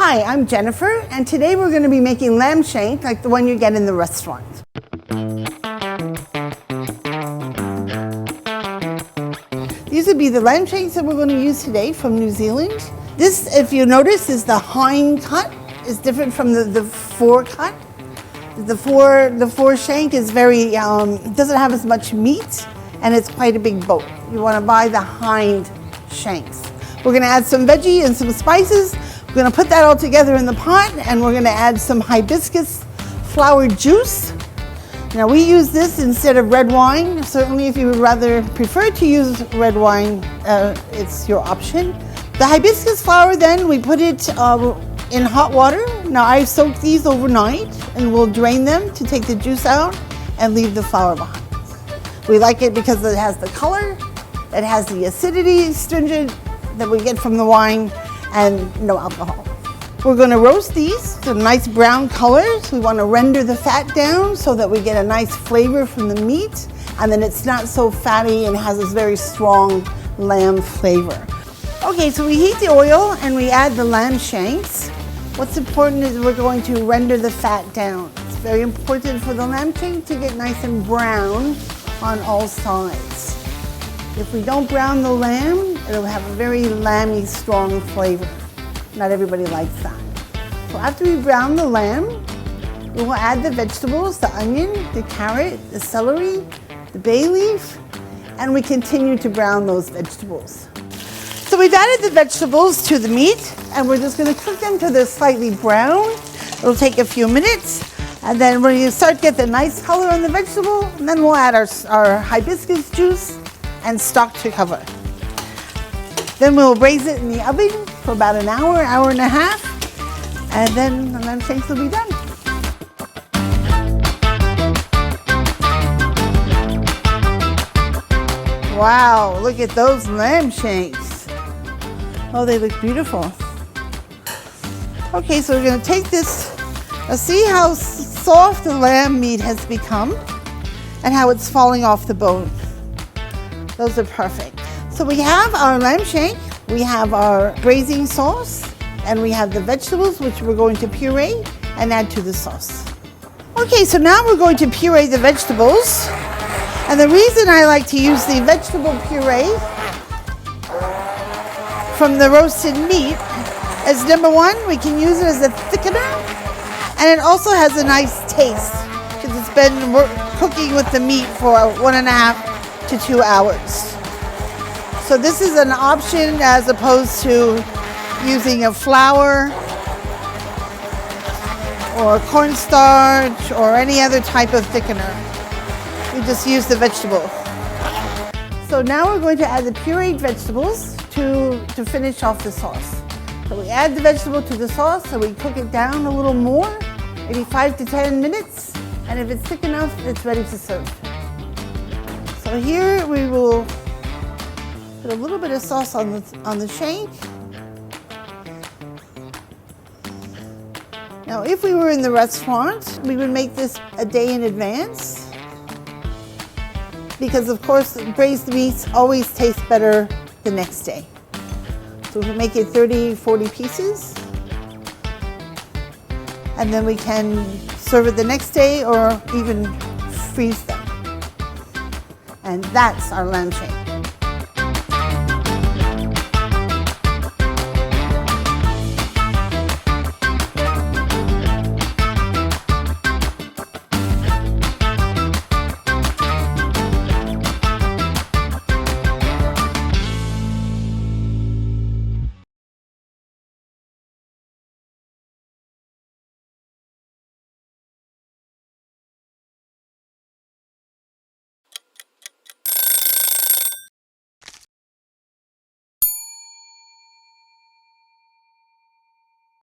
Hi, I'm Jennifer, and today we're going to be making lamb shank like the one you get in the restaurant. These would be the lamb shanks that we're going to use today from New Zealand. This, if you notice, is the hind cut. It's different from the fore cut. The fore shank is very, doesn't have as much meat, and it's quite a big boat. You want to buy the hind shanks. We're going to add some veggie and some spices. We're going to put that all together in the pot, and we're going to add some hibiscus flower juice. Now we use this instead of red wine. Certainly if you would rather prefer to use red wine, it's your option. The hibiscus flower, then we put it in hot water. Now I've soaked these overnight, and we'll drain them to take the juice out and leave the flower behind. We like it because it has the color, it has the acidity, astringent that we get from the wine, and no alcohol. We're going to roast these to nice brown colors. We want to render the fat down so that we get a nice flavor from the meat, and then it's not so fatty and has this very strong lamb flavor. Okay, so we heat the oil and we add the lamb shanks. What's important is we're going to render the fat down. It's very important for the lamb shank to get nice and brown on all sides. If we don't brown the lamb, it'll have a very lamby, strong flavor. Not everybody likes that. So after we brown the lamb, we will add the vegetables, the onion, the carrot, the celery, the bay leaf, and we continue to brown those vegetables. So we've added the vegetables to the meat, and we're just going to cook them till they're slightly brown. It'll take a few minutes, and then when you start to get the nice color on the vegetable, and then we'll add our hibiscus juice and stock to cover. Then we'll braise it in the oven for about an hour, hour and a half, and then the lamb shanks will be done. Wow, look at those lamb shanks. Oh, they look beautiful. Okay, so we're going to take this. Now see how soft the lamb meat has become and how it's falling off the bone. Those are perfect. So we have our lamb shank, we have our braising sauce, and we have the vegetables, which we're going to puree and add to the sauce. Okay, so now we're going to puree the vegetables. And the reason I like to use the vegetable puree from the roasted meat is, number one, we can use it as a thickener, and it also has a nice taste because it's been cooking with the meat for 1.5 to 2 hours. So this is an option as opposed to using a flour or cornstarch or any other type of thickener. We just use the vegetable. So now we're going to add the pureed vegetables to finish off the sauce. So we add the vegetable to the sauce, so we cook it down a little more, maybe 5 to 10 minutes, and if it's thick enough, it's ready to serve. So here we will put a little bit of sauce on the shank. Now, if we were in the restaurant, we would make this a day in advance because, of course, braised meats always taste better the next day. So we make it 30, 40 pieces, and then we can serve it the next day or even freeze them. And that's our lamb shank.